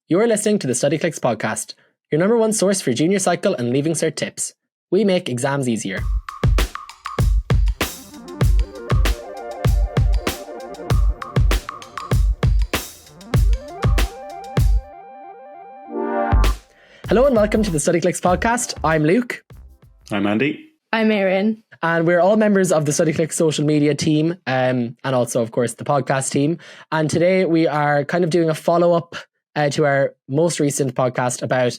You're listening to the Studyclix Podcast, your number one source for junior cycle and leaving cert tips. We make exams easier. Hello and welcome to the Studyclix Podcast. I'm Luke. I'm Andy. I'm Erin. And we're all members of the Studyclix social media team and also, of course, the podcast team. And today we are kind of doing a follow-up to our most recent podcast about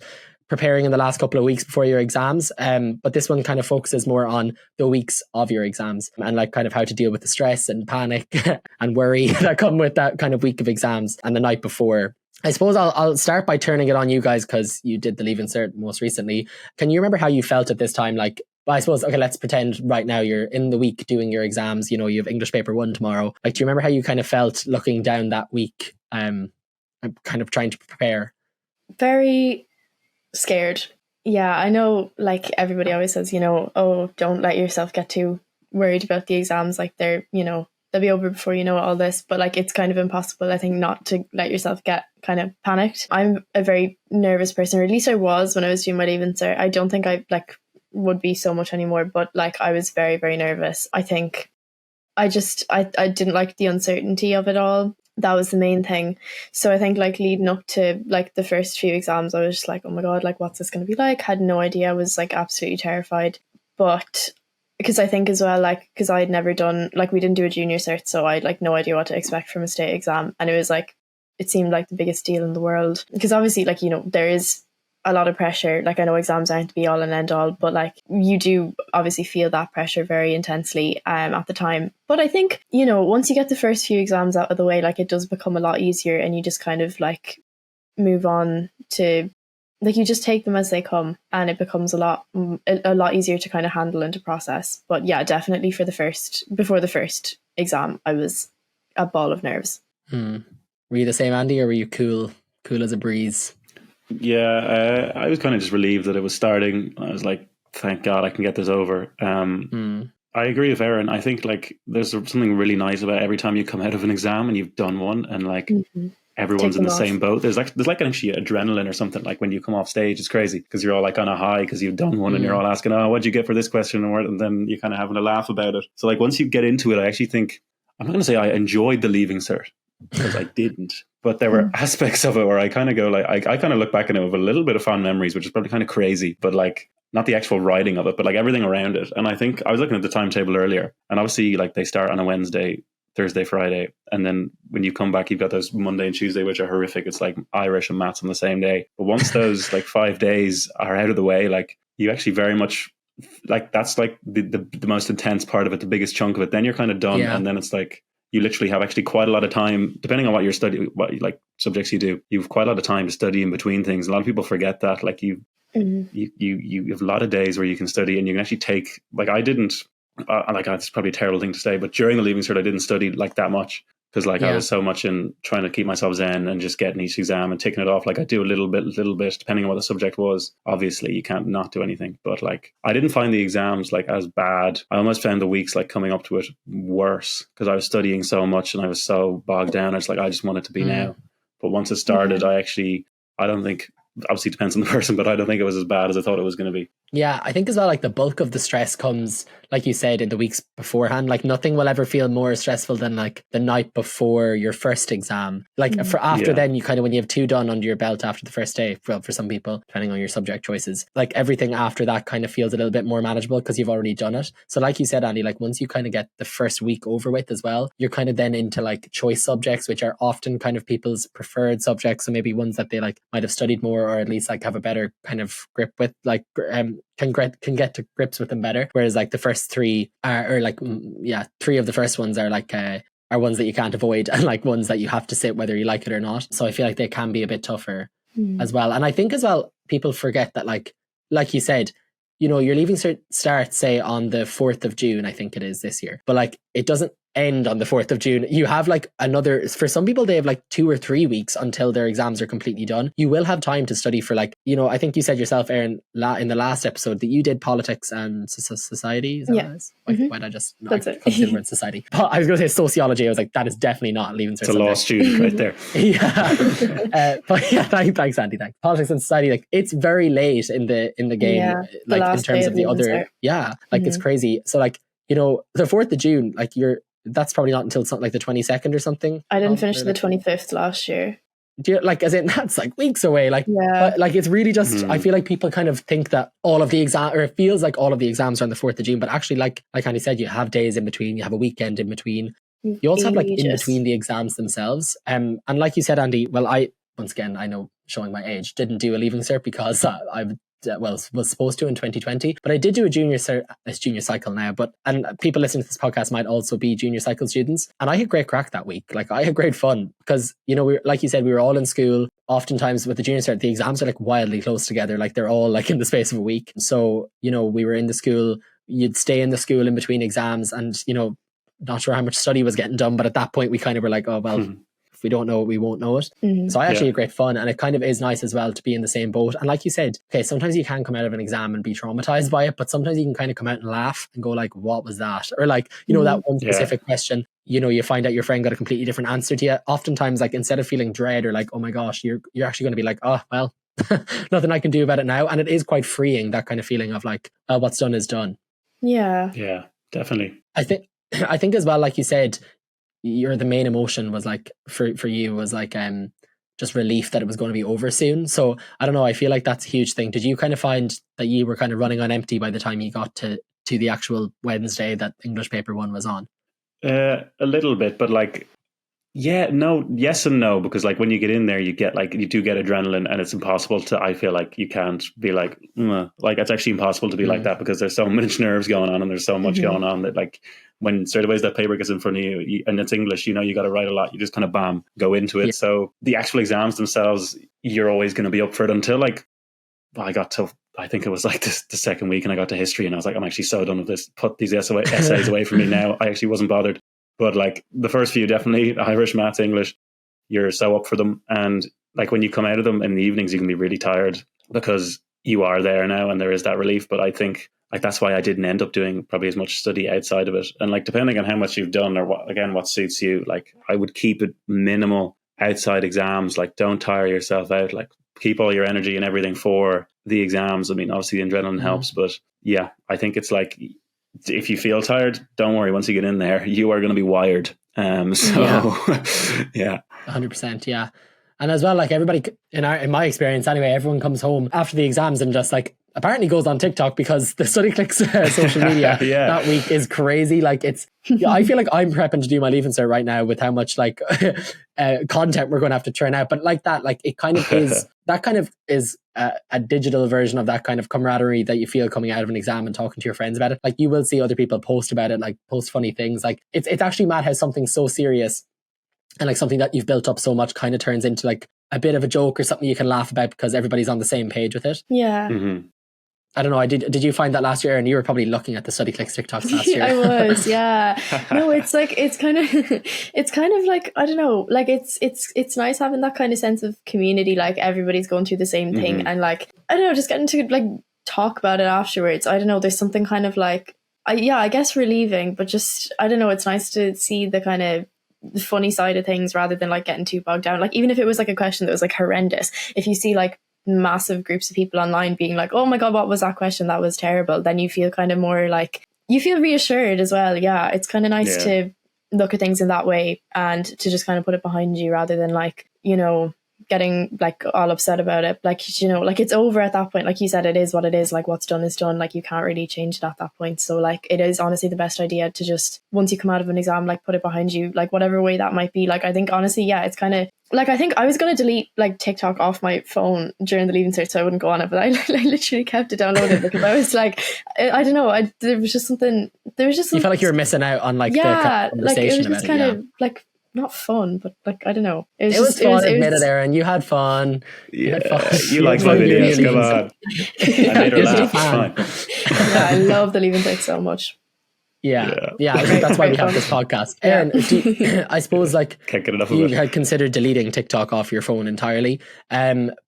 preparing in the last couple of weeks before your exams. But this one kind of focuses more on the weeks of your exams and like kind of how to deal with the stress and panic and worry that come with that kind of week of exams and the night before. I suppose I'll start by turning it on you guys because you did the Leaving Cert most recently. Can you remember how you felt at this time? Like, well, I suppose, okay, let's pretend right now you're in the week doing your exams. You know, you have English paper 1 tomorrow. Like, do you remember how you kind of felt looking down that week, kind of trying to prepare? Very scared. Yeah, I know, like, everybody always says, you know, oh, don't let yourself get too worried about the exams. Like, they'll be over before you know all this. But, like, it's kind of impossible, I think, not to let yourself get kind of panicked. I'm a very nervous person, or at least I was when I was doing my Leaving Cert. I don't think I, would be so much anymore, but I was very, very nervous. I think I didn't like the uncertainty of it all. That was the main thing. So I think leading up to the first few exams, I was just like, oh my god, what's this going to be like? Had no idea. I was absolutely terrified. But because I think as well, because I had never done, we didn't do a junior cert, so I had no idea what to expect from a state exam. And it was it seemed like the biggest deal in the world, because obviously there is a lot of pressure. I know exams aren't the be all and end all, but you do obviously feel that pressure very intensely at the time. But I think, once you get the first few exams out of the way, it does become a lot easier, and you just kind of move on to you just take them as they come, and it becomes a lot easier to kind of handle and to process. But yeah, definitely before the first exam, I was a ball of nerves. Were you the same, Andy, or were you cool as a breeze? Yeah, I was kind of just relieved that it was starting. I was like, thank God I can get this over. I agree with Erin. I think there's something really nice about every time you come out of an exam and you've done one, and everyone's in the same boat. There's actually adrenaline or something, when you come off stage. It's crazy because you're all on a high because you've done one, and you're all asking, oh, what'd you get for this question? And then you're kind of having a laugh about it. So once you get into it, I actually think, I'm not going to say I enjoyed the Leaving Cert, because I didn't. But there were aspects of it where I kind of go, I kind of look back on it with a little bit of fond memories, which is probably kind of crazy, but not the actual writing of it, but everything around it. And I think I was looking at the timetable earlier, and obviously they start on a Wednesday, Thursday, Friday, and then when you come back, you've got those Monday and Tuesday, which are horrific. It's Irish and maths on the same day. But once those 5 days are out of the way, you actually very much that's the most intense part of it, the biggest chunk of it. Then you're kind of done, and then it's you literally have actually quite a lot of time, depending on what you're studying, what subjects you do. You have quite a lot of time to study in between things. A lot of people forget that. You have a lot of days where you can study, and you can actually take. I didn't. It's probably a terrible thing to say, but during the Leaving Cert, I didn't study that much because I was so much in trying to keep myself zen and just getting each exam and ticking it off. I do a little bit, depending on what the subject was. Obviously, you can't not do anything, but I didn't find the exams as bad. I almost found the weeks coming up to it worse because I was studying so much and I was so bogged down. I just want it to be now. But once it started, I don't think. Obviously, it depends on the person, but I don't think it was as bad as I thought it was going to be. Yeah, I think as well, the bulk of the stress comes, like you said, in the weeks beforehand. Nothing will ever feel more stressful than the night before your first exam. Then, you kind of, when you have 2 done under your belt after the first day, well, for some people, depending on your subject choices, everything after that kind of feels a little bit more manageable because you've already done it. So like you said, Andy, once you kind of get the first week over with as well, you're kind of then into choice subjects, which are often kind of people's preferred subjects. So maybe ones that they might have studied more, or at least have a better kind of grip with, can get to grips with them better. Whereas the first 3 are 3 of the first ones are are ones that you can't avoid, and ones that you have to sit whether you like it or not. So I feel they can be a bit tougher as well. And I think as well, people forget that like you said, your Leaving Cert starts say on the 4th of June, I think it is this year. But it doesn't end on the 4th of June. You have like another, for some people, they have like 2 or 3 weeks until their exams are completely done. You will have time to study for like, you know, I think you said yourself, Erin, in the last episode that you did politics and society. Is that what it is? Why did I just couldn't say the word society? But I was going to say sociology. I was like, that is definitely not Leaving Cert. It's a law student right there. But yeah, thanks, Andy. Thanks. Politics and society, like it's very late in the game, like in terms of the other. Yeah, like it's crazy. So like, you know, the 4th of June, like that's probably not until something like the 22nd or something. I didn't finish the 25th last year. Do you, like, as in that's like weeks away, like, but like it's really just I feel like people kind of think that all of the exam, or it feels like all of the exams are on the 4th of June, but actually like Andy said, you have days in between, you have a weekend in between, you also have like in between the exams themselves, and like you said, Andy, well, I once again, I know, showing my age, didn't do a Leaving Cert because was supposed to in 2020, but I did do a junior cycle now. And people listening to this podcast might also be junior cycle students, and I had great crack that week. Like I had great fun because, you know, like you said, we were all in school. Oftentimes with the junior cert, the exams are like wildly close together, like they're all like in the space of a week. So, you know, we were in the school, you'd stay in the school in between exams, and, you know, not sure how much study was getting done, but at that point we kind of were like, oh well, if we don't know it, we won't know it. So I actually had great fun, and it kind of is nice as well to be in the same boat. And like you said, okay, sometimes you can come out of an exam and be traumatized by it, but sometimes you can kind of come out and laugh and go like, what was that? Or like, you know, that one specific question, you know, you find out your friend got a completely different answer to you. Oftentimes, like, instead of feeling dread or like, oh my gosh, you're actually going to be like, oh, well, nothing I can do about it now. And it is quite freeing, that kind of feeling of like, what's done is done. Yeah. Yeah, definitely. I think as well, like you said, the main emotion was like for you was like just relief that it was going to be over soon. So I don't know, I feel like that's a huge thing. Did you kind of find that you were kind of running on empty by the time you got to the actual Wednesday that English paper 1 was on? A little bit, but like, yes and no, because like when you get in there, you do get adrenaline, and it's impossible to, I feel like you can't be like it's actually impossible to be like that, because there's so much nerves going on and there's so much going on that, like, when straight away that paper gets in front of you and it's English, you know, you got to write a lot, you just kind of go into it. So the actual exams themselves, you're always going to be up for it until like, I got to, I think it was like the second week, and I got to history, and I was like, I'm actually so done with this, put these essays away from me now. I actually wasn't bothered. But like the first few, definitely Irish, maths, English, you're so up for them. And like when you come out of them in the evenings, you can be really tired because you are there now and there is that relief. But I think like that's why I didn't end up doing probably as much study outside of it. And like, depending on how much you've done or what suits you, like I would keep it minimal outside exams. Like, don't tire yourself out. Like, keep all your energy and everything for the exams. I mean, obviously the adrenaline helps, but yeah, I think it's like, if you feel tired, don't worry. Once you get in there, you are going to be wired. Yeah, 100%. Yeah. And as well, like everybody in my experience anyway, everyone comes home after the exams and just like apparently goes on TikTok, because the Studyclix social media that week is crazy. Like I feel like I'm prepping to do my Leaving Cert right now with how much like content we're going to have to churn out. But like that, like it kind of is, that kind of is a digital version of that kind of camaraderie that you feel coming out of an exam and talking to your friends about it. Like you will see other people post about it, like post funny things. Like it's actually mad how something so serious and like something that you've built up so much kind of turns into like a bit of a joke or something you can laugh about because everybody's on the same page with it. Yeah. I don't know. Did you find that last year? And you were probably looking at the Studyclix TikToks last year. I was, yeah. No, it's like it's kind of like, I don't know. Like it's nice having that kind of sense of community. Like everybody's going through the same thing, and like I don't know, just getting to like talk about it afterwards. I don't know. There's something kind of like, I guess relieving, but just I don't know. It's nice to see the kind of the funny side of things rather than like getting too bogged down. Like even if it was like a question that was like horrendous, if you see like massive groups of people online being like, oh my god, what was that question, that was terrible, then you feel kind of more like, you feel reassured as well. Yeah, it's kind of nice to look at things in that way and to just kind of put it behind you rather than like, you know, getting like all upset about it. Like, you know, like it's over at that point. Like you said, it is what it is. Like what's done is done. Like you can't really change it at that point. So like it is honestly the best idea to just, once you come out of an exam, like put it behind you, like whatever way that might be. Like I think honestly, yeah, it's kind of like, I think I was going to delete like TikTok off my phone during the Leaving Cert so I wouldn't go on it, but I literally kept it downloaded because I was like, I don't know, there was just something. You felt like you were missing out on like the conversation like it was just about kind it, of like not fun, but like I don't know. It was fun. Admit it, Erin. You had fun. Yeah, you like my videos. Come on. I made her laugh. It's fine. Yeah, I love the Leaving Cert so much. Yeah. I think that's why we have this podcast. Erin, I suppose like can't get enough of you it. had considered deleting TikTok off your phone entirely.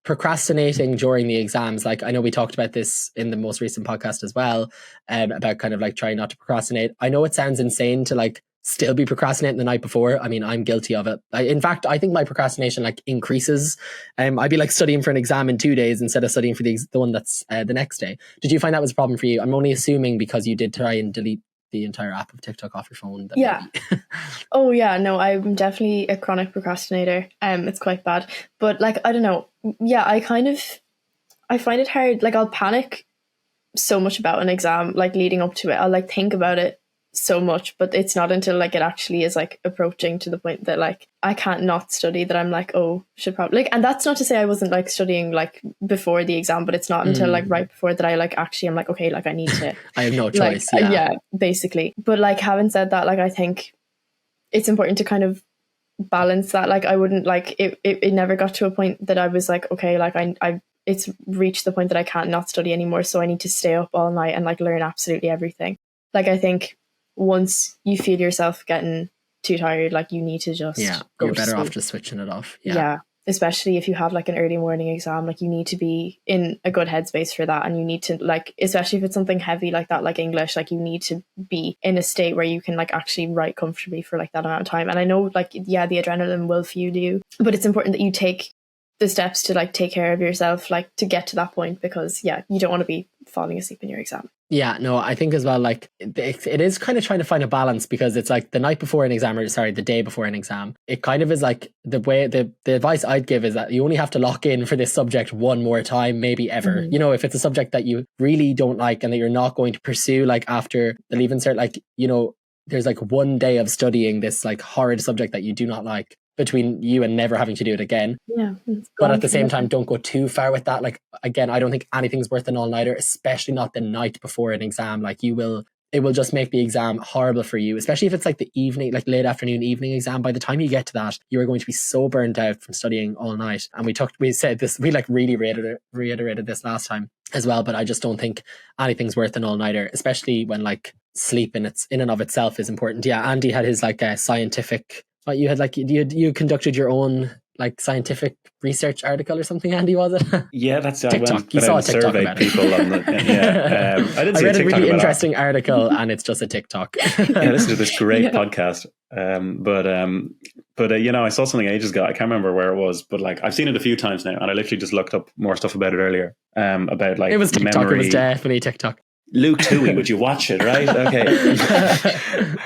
Procrastinating during the exams, like I know we talked about this in the most recent podcast as well, about kind of like trying not to procrastinate. I know it sounds insane to like still be procrastinating the night before. I mean, I'm guilty of it. In fact, I think my procrastination like increases. I'd be like studying for an exam in 2 days instead of studying for the one that's the next day. Did you find that was a problem for you? I'm only assuming because you did try and delete the entire app of TikTok off your phone. Yeah. Oh yeah, no, I'm definitely a chronic procrastinator. It's quite bad. But like, I don't know. Yeah, I find it hard. Like I'll panic so much about an exam, like leading up to it. I'll like think about it so much, but it's not until like it actually is like approaching to the point that like I can't not study that I'm like, oh, should probably like, and that's not to say I wasn't like studying like before the exam, but it's not until like right before that I like actually I'm like, okay, like I need to I have no choice. yeah, basically. But like having said that, like I think it's important to kind of balance that. Like I wouldn't like it never got to a point that I was like, okay, like I it's reached the point that I can't not study anymore, so I need to stay up all night and like learn absolutely everything. Like I think once you feel yourself getting too tired, like you need to just go you're better to sleep. off just switching it off. Yeah, especially if you have like an early morning exam, like you need to be in a good headspace for that, and you need to like, especially if it's something heavy like that, like English, like you need to be in a state where you can like actually write comfortably for like that amount of time. And I know like the adrenaline will fuel you, but it's important that you take the steps to like take care of yourself, like to get to that point, because you don't want to be falling asleep in your exam. Yeah, no, I think as well, like it is kind of trying to find a balance, because it's like the night before an exam, or sorry, the day before an exam, it kind of is like the way the advice I'd give is that you only have to lock in for this subject one more time, maybe ever. You know, if it's a subject that you really don't like and that you're not going to pursue, like after the Leaving Cert, like, you know, there's like one day of studying this like horrid subject that you do not like between you and never having to do it again. Yeah. But at the same time, don't go too far with that. Like, again, I don't think anything's worth an all-nighter, especially not the night before an exam. Like it will just make the exam horrible for you, especially if it's like the evening, like late afternoon, evening exam. By the time you get to that, you are going to be so burnt out from studying all night. And we said this, we like really reiterated this last time as well, but I just don't think anything's worth an all-nighter, especially when like sleep in and of itself is important. Yeah, Andy had his like scientific, you had like you conducted your own like scientific research article or something, Andy, was it? Yeah, that's TikTok. You saw a TikTok about people on the, I didn't see read a really interesting that article, and it's just a TikTok. I listened to this great podcast, but you know, I saw something ages ago. I can't remember where it was, but like I've seen it a few times now, and I literally just looked up more stuff about it earlier. About like it was TikTok. Memory. It was definitely TikTok. Luke Toohey, would you watch it? Right? Okay.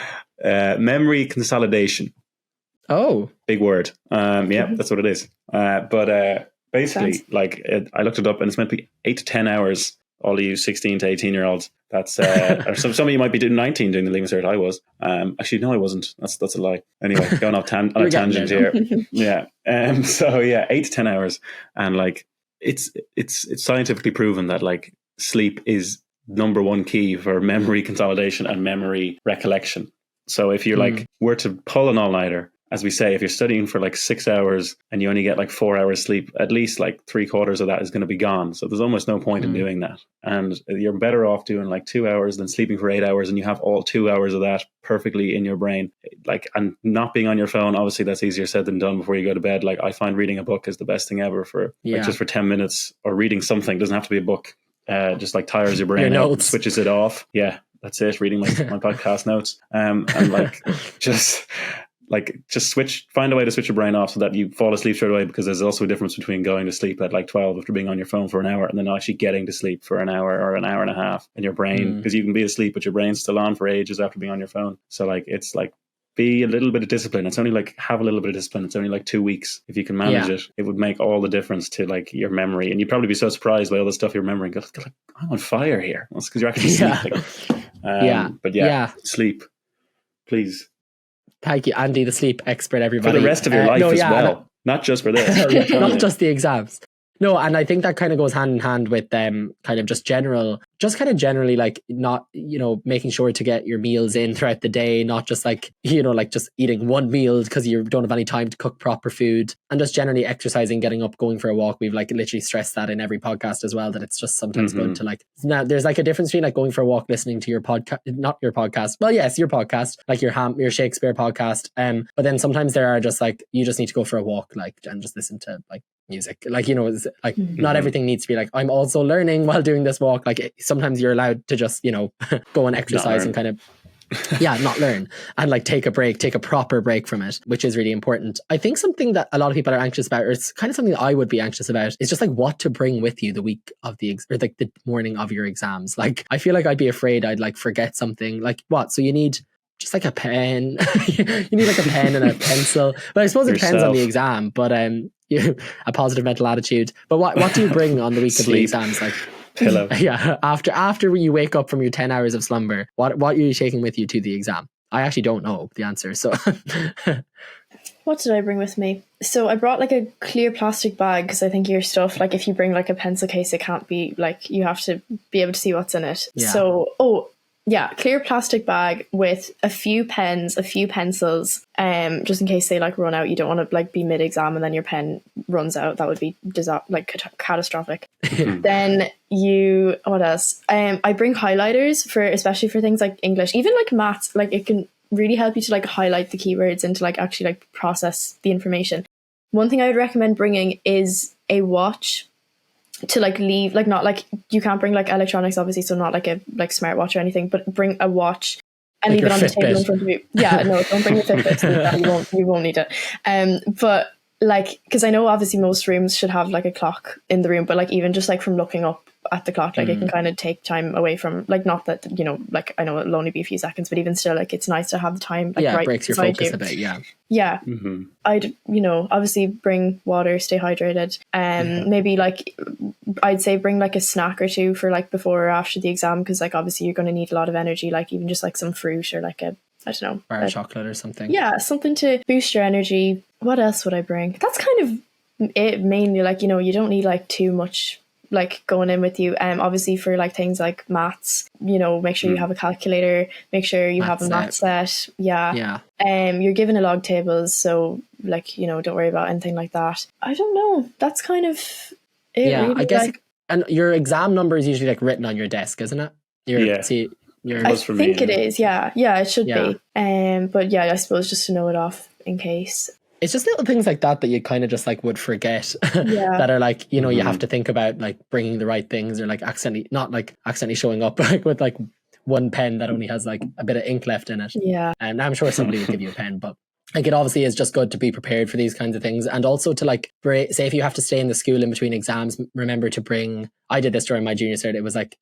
Memory consolidation. Oh, big word. Yeah, that's what it is. But basically, like I looked it up, and it's meant to be 8 to 10 hours. All of you 16 to 18-year-olds. That's or some of you might be doing 19 doing the Leaving Cert. I was. Actually, no, I wasn't. That's a lie. Anyway, going off on a tangent here. Yeah. So yeah, 8 to 10 hours, and like it's scientifically proven that like sleep is number one key for memory consolidation and memory recollection. So if you like were to pull an all-nighter, as we say, if you're studying for like 6 hours and you only get like 4 hours sleep, at least like 3/4 of that is going to be gone. So there's almost no point in doing that. And you're better off doing like 2 hours than sleeping for 8 hours, and you have all 2 hours of that perfectly in your brain. Like, and not being on your phone, obviously that's easier said than done before you go to bed. Like I find reading a book is the best thing ever for like, just for 10 minutes, or reading something. It doesn't have to be a book. Just like tires your brain out, switches it off. Yeah, that's it. Reading my podcast notes. And like just find a way to switch your brain off so that you fall asleep straight away, because there's also a difference between going to sleep at like 12 after being on your phone for an hour and then actually getting to sleep for an hour or an hour and a half, and your brain, because you can be asleep but your brain's still on for ages after being on your phone. So like it's like, be a little bit of discipline. It's only like, have a little bit of discipline. It's only like 2 weeks. If you can manage it, it would make all the difference to like your memory. And you'd probably be so surprised by all the stuff you're remembering. Go like, I'm on fire here. That's because you're actually sleeping. But sleep, please. Thank you, Andy, the sleep expert, everybody. For the rest of your life as well. Not just for this. Not just the exams. No, and I think that kind of goes hand in hand with kind of generally like not, making sure to get your meals in throughout the day, not just like, like just eating one meal because you don't have any time to cook proper food, and just generally exercising, getting up, going for a walk. We've like literally stressed that in every podcast as well, that it's just sometimes good to like, now there's like a difference between like going for a walk, listening to your podcast, not your podcast. Well, yes, your podcast, like your Shakespeare podcast. But then sometimes there are just like, you just need to go for a walk, like, and just listen to like music, like, it's like not everything needs to be like, I'm also learning while doing this walk. Like sometimes you're allowed to just, go and exercise and kind of not learn, and like take a proper break from it, which is really important. I think something that a lot of people are anxious about, or it's kind of something that I would be anxious about, is just like what to bring with you the week of or like the morning of your exams. Like I feel like I'd be afraid I'd like forget something. Like what? So you need just like a pen. You need like a pen and a pencil. But I suppose it depends on the exam. But a positive mental attitude. But what do you bring on the week of the exams? Like pillow. Yeah. After you wake up from your 10 hours of slumber, what are you taking with you to the exam? I actually don't know the answer. So what did I bring with me? So I brought like a clear plastic bag, because I think your stuff, like if you bring like a pencil case, it can't be like, you have to be able to see what's in it. Yeah. So, clear plastic bag with a few pens, a few pencils, just in case they like run out. You don't want to like be mid-exam and then your pen runs out. That would be catastrophic. Then what else? I bring highlighters especially for things like English, even like maths. Like it can really help you to like highlight the keywords and to like actually like process the information. One thing I would recommend bringing is a watch, to like leave, like not like, you can't bring like electronics obviously, so not like a like smartwatch or anything, but bring a watch and like leave it on the table in front of you. Yeah, no, don't bring your Fitbit. You won't need it. But like, because I know obviously most rooms should have like a clock in the room, but like even just like from looking up at the clock, like it can kind of take time away from, like, not that, like I know it'll only be a few seconds, but even still, like it's nice to have the time, like, right, breaks your focus a bit. I'd obviously bring water, stay hydrated, maybe like I'd say bring like a snack or two for like before or after the exam, because like obviously you're going to need a lot of energy, like even just like some fruit or like I don't know, bar of chocolate or something. Yeah, something to boost your energy. What else would I bring? That's kind of it mainly. Like, you don't need like too much like going in with you. Obviously for like things like maths, make sure you have a calculator, make sure you have a math set. You're given a log tables, so like, don't worry about anything like that. I don't know, that's kind of it. Really, I guess. And your exam number is usually like written on your desk, isn't it? I think it is. Yeah, it should be. But I suppose just to know it off in case. It's just little things like that you kind of just like would forget that are like, you have to think about like bringing the right things, or like accidentally showing up like with like one pen that only has like a bit of ink left in it. And I'm sure somebody would give you a pen, but like it obviously is just good to be prepared for these kinds of things. And also to like say if you have to stay in the school in between exams, remember to bring, I did this during my junior cert. It was like,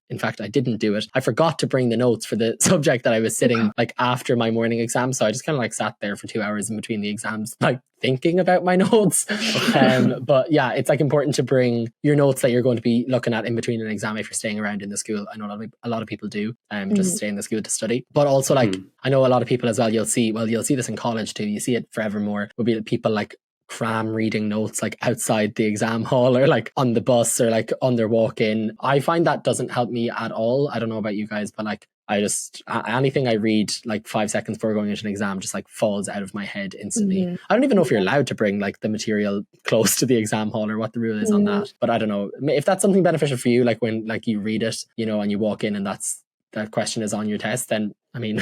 in fact, I didn't do it. I forgot to bring the notes for the subject that I was sitting like after my morning exam. So I just kind of like sat there for 2 hours in between the exams, like thinking about my notes. But it's like important to bring your notes that you're going to be looking at in between an exam if you're staying around in the school. I know a lot of people do just stay in the school to study. But also like, I know a lot of people as well, you'll see this in college too. You see it forevermore. Will be people like cram reading notes like outside the exam hall, or like on the bus, or like on their walk in. I find that doesn't help me at all. I don't know about you guys, but like I just, anything I read like 5 seconds before going into an exam just like falls out of my head instantly. I don't even know if you're allowed to bring like the material close to the exam hall, or what the rule is on that. But I don't know if that's something beneficial for you, like when like you read it, and you walk in and that question is on your test, then I mean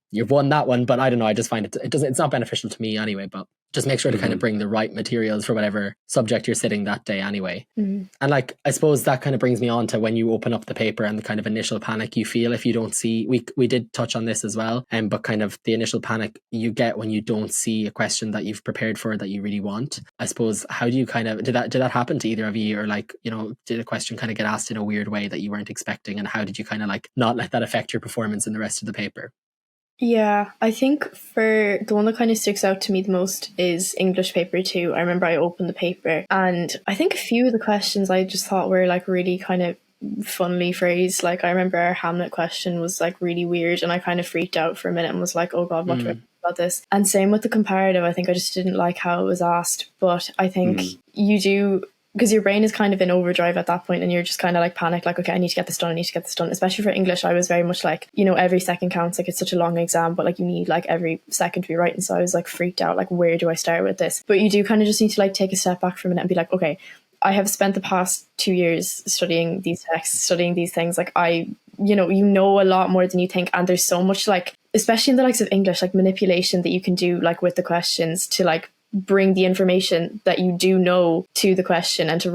you've won that one. But I don't know, I just find it's not beneficial to me anyway. But just make sure to kind of bring the right materials for whatever subject you're sitting that day anyway. And like, I suppose that kind of brings me on to when you open up the paper and the kind of initial panic you feel if you don't see, we did touch on this as well, but kind of the initial panic you get when you don't see a question that you've prepared for that you really want. I suppose, how do you kind of, did that happen to either of you? Or like, did a question kind of get asked in a weird way that you weren't expecting? And how did you kind of like not let that affect your performance in the rest of the paper? Yeah, I think for the one that kind of sticks out to me the most is English paper 2. I remember I opened the paper and I think a few of the questions I just thought were like really kind of funnily phrased. Like I remember our Hamlet question was like really weird and I kind of freaked out for a minute and was like, oh God, what do I do about this? And same with the comparative. I think I just didn't like how it was asked. But I think you do because your brain is kind of in overdrive at that point and you're just kind of like panicked, like, okay, I need to get this done. Especially for English, I was very much like, you know, every second counts. Like, it's such a long exam, but like you need like every second to be writing. So I was like freaked out, like, where do I start with this? But you do kind of just need to like take a step back for a minute and be like, okay, I have spent the past 2 years studying these texts, studying these things. Like, you know a lot more than you think. And there's so much, like, especially in the likes of English, like manipulation that you can do like with the questions to like bring the information that you do know to the question and to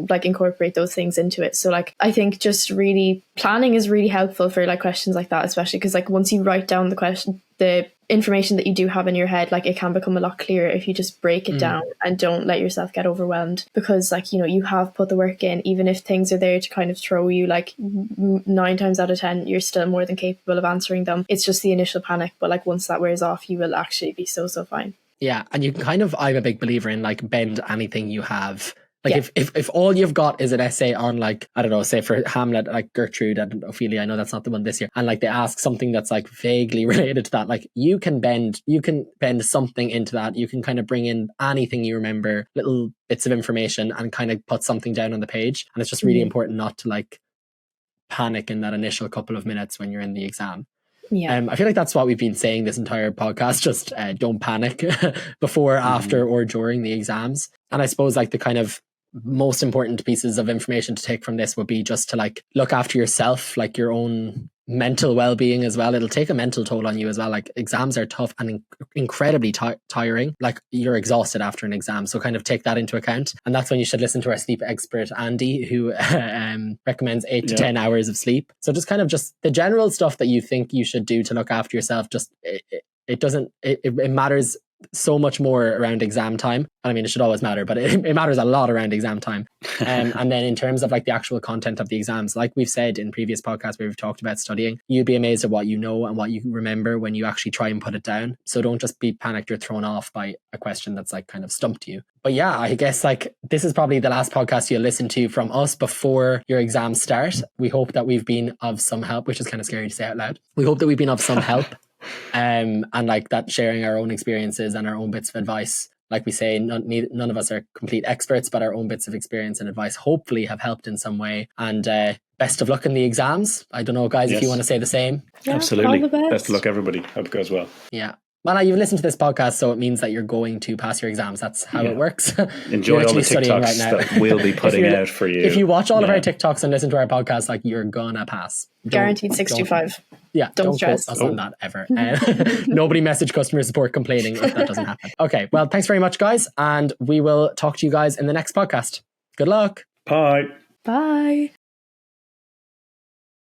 like incorporate those things into it. So like, I think just really planning is really helpful for like questions like that, especially because like once you write down the information that you do have in your head, like it can become a lot clearer if you just break it down and don't let yourself get overwhelmed, because like, you know, you have put the work in. Even if things are there to kind of throw you, like 9 times out of 10 you're still more than capable of answering them. It's just the initial panic, but like once that wears off, you will actually be so fine. Yeah, and you can kind of, I'm a big believer in like bend anything you have. Like if all you've got is an essay on like, I don't know, say for Hamlet, like Gertrude and Ophelia, I know that's not the one this year, and like they ask something that's like vaguely related to that, like you can bend something into that. You can kind of bring in anything you remember, little bits of information, and kind of put something down on the page. And it's just really important not to like panic in that initial couple of minutes when you're in the exam. Yeah. I feel like that's what we've been saying this entire podcast, just don't panic before, after, or during the exams. And I suppose like the kind of most important pieces of information to take from this would be just to like look after yourself, like your own mental well-being as well. It'll take a mental toll on you as well. Like exams are tough and incredibly tiring. Like you're exhausted after an exam, so kind of take that into account. And that's when you should listen to our sleep expert Andy, who recommends 8 to 10 hours of sleep. So just kind of just the general stuff that you think you should do to look after yourself. Just it matters so much more around exam time. I mean, it should always matter, but it matters a lot around exam time. And then in terms of like the actual content of the exams, like we've said in previous podcasts where we've talked about studying, you'd be amazed at what you know and what you remember when you actually try and put it down. So don't just be panicked or thrown off by a question that's like kind of stumped you. But yeah, I guess like this is probably the last podcast you'll listen to from us before your exams start. We hope that we've been of some help, which is kind of scary to say out loud. We hope that we've been of some help. And like that, sharing our own experiences and our own bits of advice. Like we say, none of us are complete experts, but our own bits of experience and advice hopefully have helped in some way. And best of luck in the exams. I don't know, guys, if you want to say the same. Yeah, absolutely. Best of luck, everybody. Hope it goes well. Yeah. Well, you've listened to this podcast, so it means that you're going to pass your exams. That's how it works. Enjoy all the TikToks right now that we'll be putting out for you. If you watch all of our TikToks and listen to our podcast, like you're gonna pass. Guaranteed 65. Don't stress. quote us on that ever. Nobody message customer support complaining if that doesn't happen. Okay, well, thanks very much, guys. And we will talk to you guys in the next podcast. Good luck. Bye. Bye.